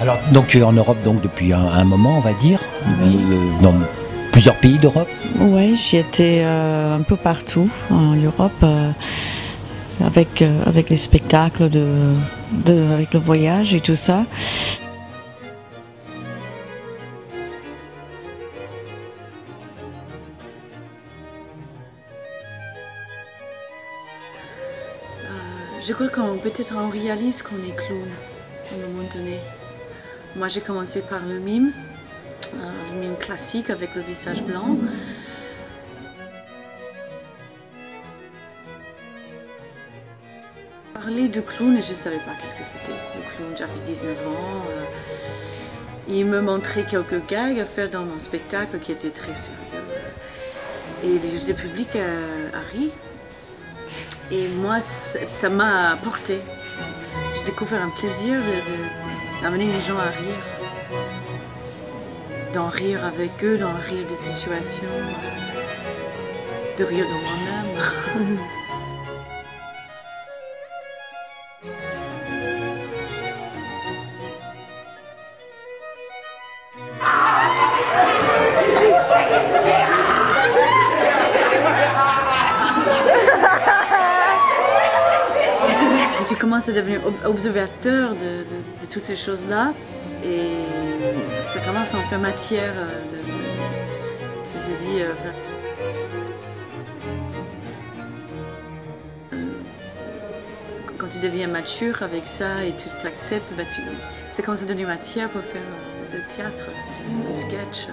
Alors, donc tu es en Europe donc depuis un moment, on va dire, dans plusieurs pays d'Europe. Oui, j'y étais un peu partout en Europe avec les spectacles, avec le voyage et tout ça. Je crois qu'on peut-être on réalise qu'on est clown à un moment donné. Moi j'ai commencé par le mime classique avec le visage blanc. Parler de clown, je ne savais pas qu'est-ce que c'était. Le clown, j'avais 19 ans. Il me montrait quelques gags à faire dans mon spectacle qui était très sérieux. Et le public a ri. Et moi, ça m'a porté. J'ai découvert un plaisir d'amener les gens à rire. D'en rire avec eux, d'en rire des situations, de rire de moi-même. Tu commences à devenir observateur de toutes ces choses-là et ça commence à en faire matière. Tu te dis, quand tu deviens mature avec ça et tu t'acceptes, ça commence à devenir matière pour faire de théâtre, des sketchs.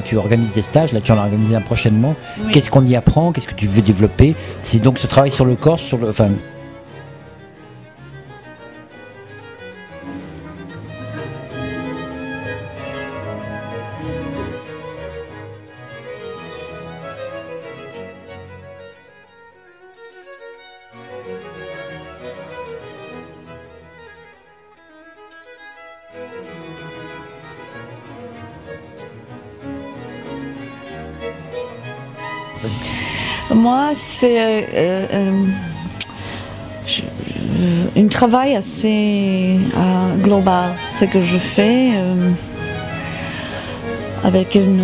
Tu organises des stages, là tu en as organisé un prochainement. Oui. Qu'est-ce qu'on y apprend? Qu'est-ce que tu veux développer? C'est donc ce travail sur le corps, Moi, c'est un travail assez global, ce que je fais, avec un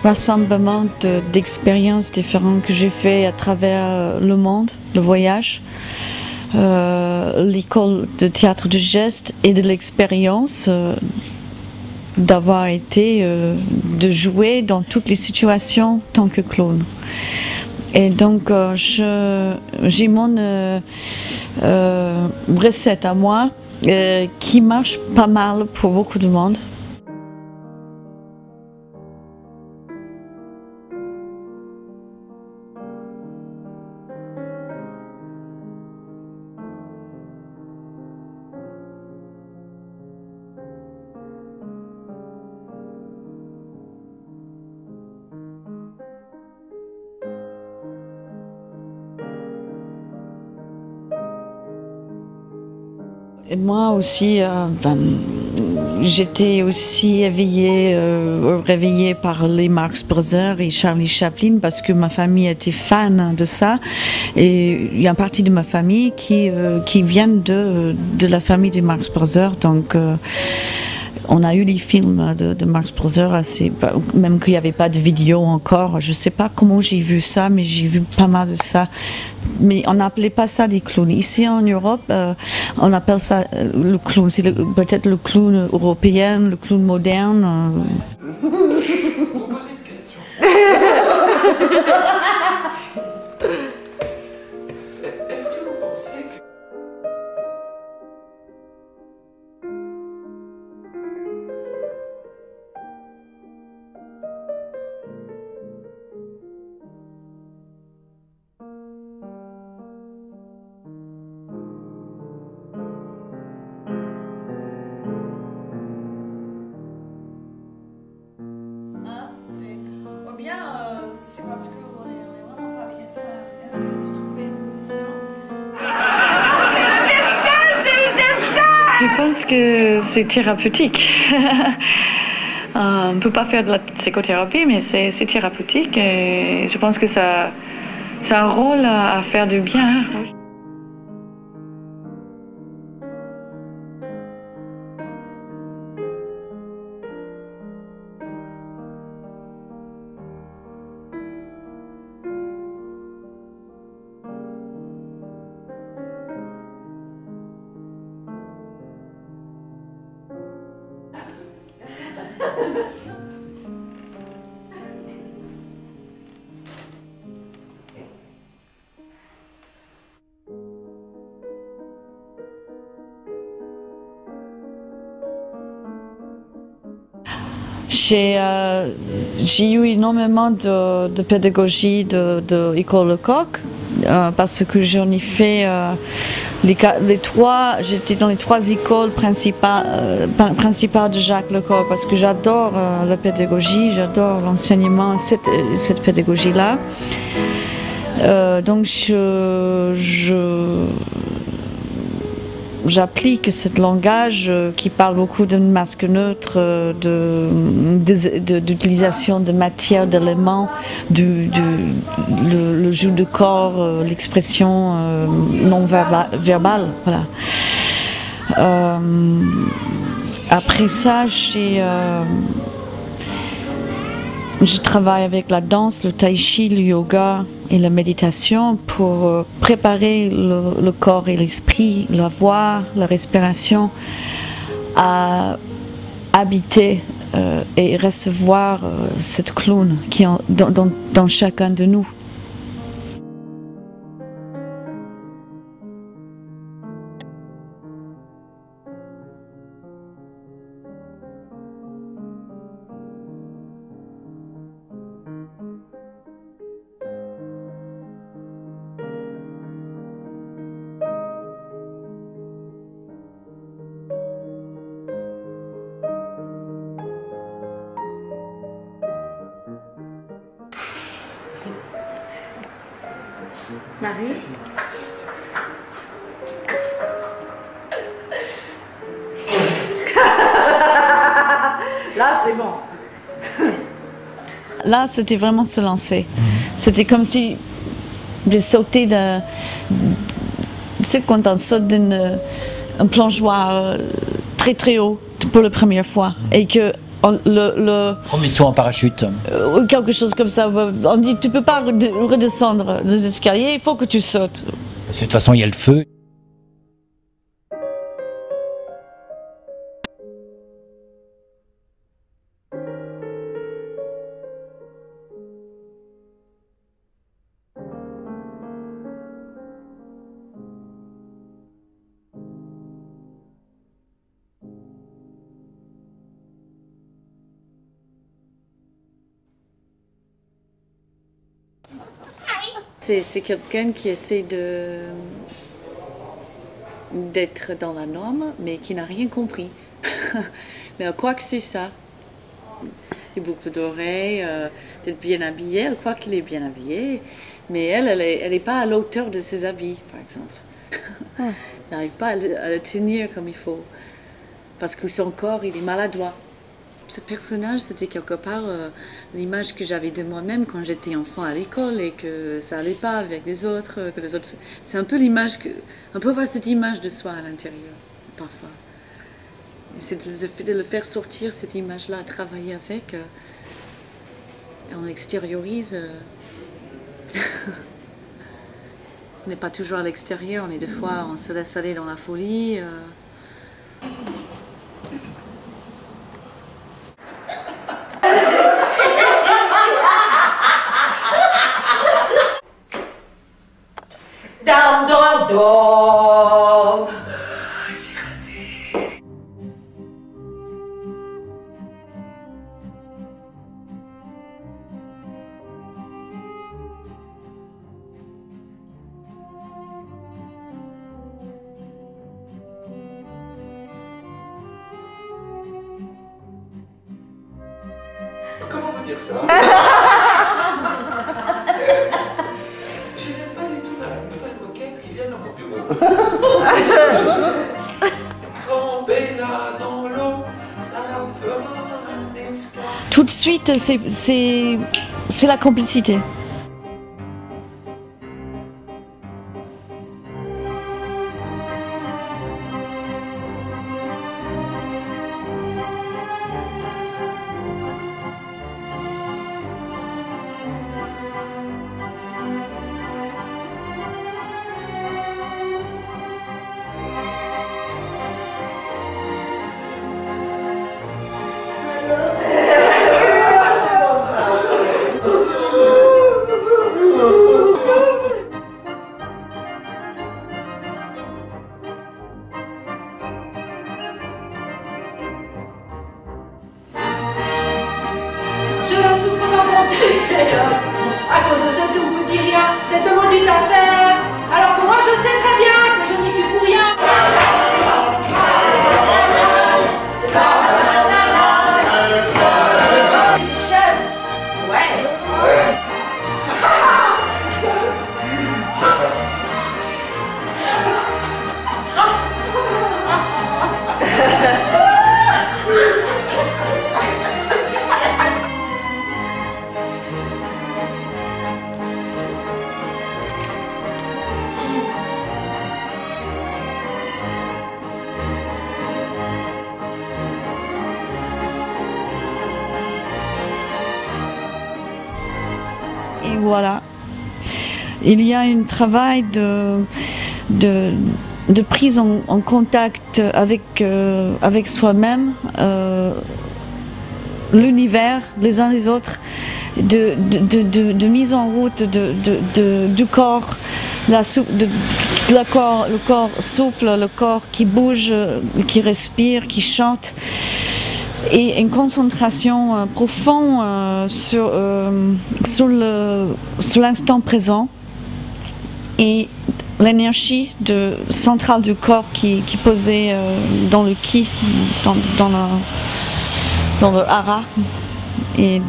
rassemblement d'expériences différentes que j'ai fait à travers le monde, le voyage, l'école de théâtre de geste et de l'expérience. D'avoir été, de jouer dans toutes les situations en tant que clown. Et donc j'ai mon recette à moi qui marche pas mal pour beaucoup de monde. Et moi aussi, j'étais aussi réveillée par les Marx Brothers et Charlie Chaplin parce que ma famille était fan de ça. Et il y a une partie de ma famille qui vient de la famille des Marx Brothers. Donc, on a eu les films de Marx Brothers, même qu'il n'y avait pas de vidéo encore. Je ne sais pas comment j'ai vu ça, mais j'ai vu pas mal de ça. Mais on n'appelait pas ça des clowns. Ici en Europe, on appelle ça le clown. C'est peut-être le clown européen, le clown moderne. Vous posez une question. Est-ce que vous pensez que... Ou bien c'est parce qu'on est vraiment pas bien fait. Est-ce que se trouver une position? Je pense que c'est thérapeutique. On ne peut pas faire de la psychothérapie, mais c'est thérapeutique et je pense que ça a un rôle à faire du bien. J'ai eu énormément de pédagogie de École Lecoq parce que j'en ai fait j'étais dans les 3 écoles principales de Jacques Lecoq parce que j'adore la pédagogie, j'adore l'enseignement, cette pédagogie-là. Donc j'applique ce langage qui parle beaucoup de masque neutre, d'utilisation de matière, d'éléments, le jeu de corps, l'expression non verbale. Voilà. Après ça, je travaille avec la danse, le tai chi, le yoga et la méditation pour préparer le corps et l'esprit, la voix, la respiration à habiter et recevoir cette clown qui est dans chacun de nous. Marie? Là, c'est bon. Là, c'était vraiment se lancer. C'était comme si j'ai sauté d'un... Tu sais, quand on saute d'un plongeoir très très haut pour la première fois et que Premier saut en parachute. Quelque chose comme ça. On dit tu peux pas redescendre les escaliers, il faut que tu sautes. Parce que de toute façon, il y a le feu. C'est quelqu'un qui essaie d'être dans la norme, mais qui n'a rien compris. Mais elle croit que c'est ça. Des boucles d'oreilles, d'être bien habillée, elle croit qu'il est bien habillé, mais elle n'est pas à l'auteur de ses habits, par exemple. Elle n'arrive pas à le tenir comme il faut, parce que son corps, il est maladroit. Ce personnage, c'était quelque part l'image que j'avais de moi-même quand j'étais enfant à l'école et que ça n'allait pas avec les autres, que les autres... C'est un peu l'image que... On peut voir cette image de soi à l'intérieur, parfois. Et c'est de le faire sortir, cette image-là, travailler avec, et on extériorise. On n'est pas toujours à l'extérieur, on est des fois, on se laisse aller dans la folie. Oh, j'ai raté. Comment vous dire ça? Je n'aime pas du tout la nouvelle moquette qui vient dans mon bureau. Trempez-la dans l'eau, ça fera un escalier. Tout de suite, c'est la complicité. Je souffre sans compter. À cause de ce tout petit rien, cette maudite affaire. Alors que moi je sais très bien que je n'y suis pour rien. Une chaise. Ouais. Et voilà. Il y a un travail de prise en contact avec soi-même, l'univers, les uns les autres, de mise en route du corps, le corps souple, le corps qui bouge, qui respire, qui chante. Et une concentration profonde sur l'instant présent et l'énergie centrale du corps qui posait dans le ki, dans le hara. Et,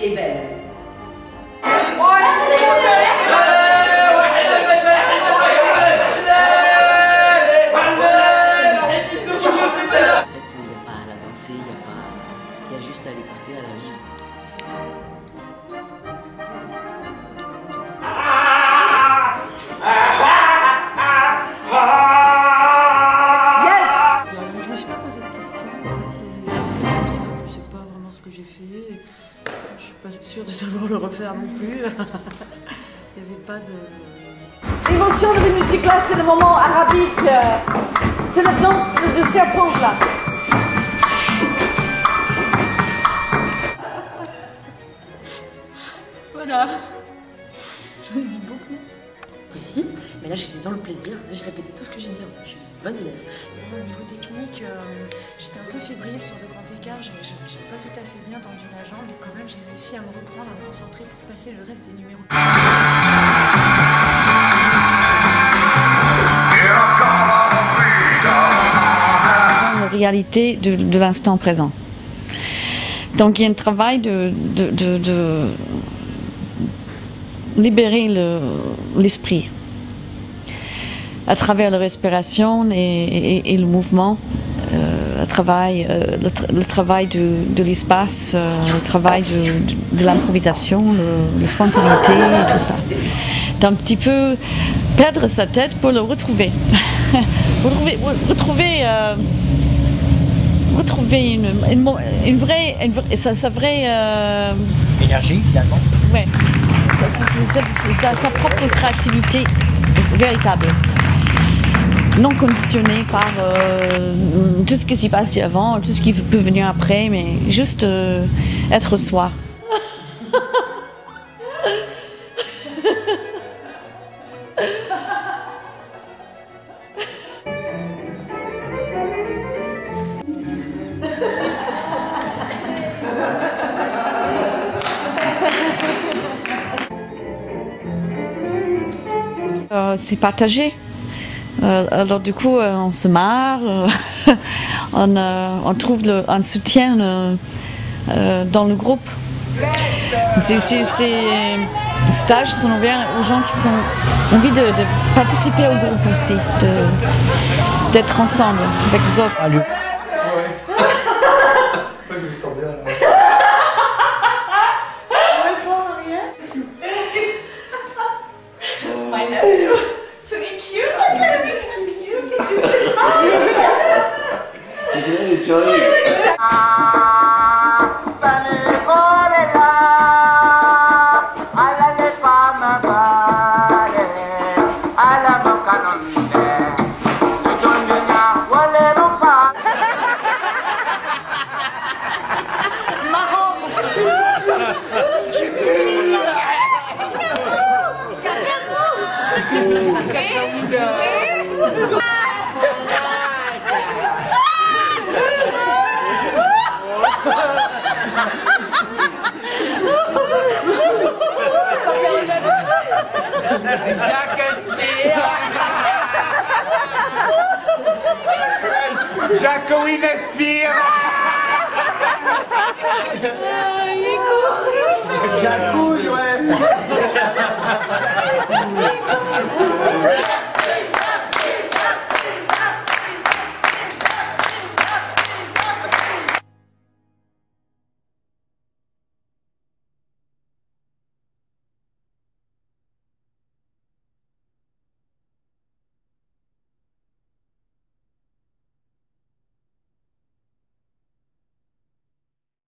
Et belle. En fait, il n'y a pas à la danser, il y a juste à l'écouter, à la vivre. Je me suis pas posé de questions en fait, et c'est fait comme ça, je sais pas vraiment ce que j'ai fait, je suis pas sûre de savoir le refaire non plus. Il n'y avait pas de... L'émotion de la musique là, c'est le moment arabique. C'est la danse de serpent là. Voilà. J'en ai dit beaucoup. Précis, mais là j'étais dans le plaisir, j'ai répété tout ce que j'ai dit, je suis une bonne élève. Au niveau technique, j'étais un peu fébrile sur le grand écart, j'ai pas tout à fait bien tendu la jambe, et quand même j'ai réussi à me reprendre, à me concentrer pour passer le reste des numéros. la réalité de l'instant présent. Donc il y a un travail de libérer l'esprit à travers la respiration et le mouvement, le travail de l'espace, le travail de l'improvisation, la spontanéité et tout ça. D'un petit peu perdre sa tête pour le retrouver. Pour retrouver retrouver sa vraie Énergie, finalement. ouais, sa propre créativité véritable, non conditionnée par tout ce qui s'y passe avant, tout ce qui peut venir après, mais juste être soi. C'est partagé. Alors du coup, on se marre, on trouve un soutien dans le groupe. Ces stages sont ouverts aux gens qui ont envie de participer au groupe aussi, d'être ensemble avec les autres. Ah, lui. Jacqueline Espire. Il est cool. Jacouille, ouais.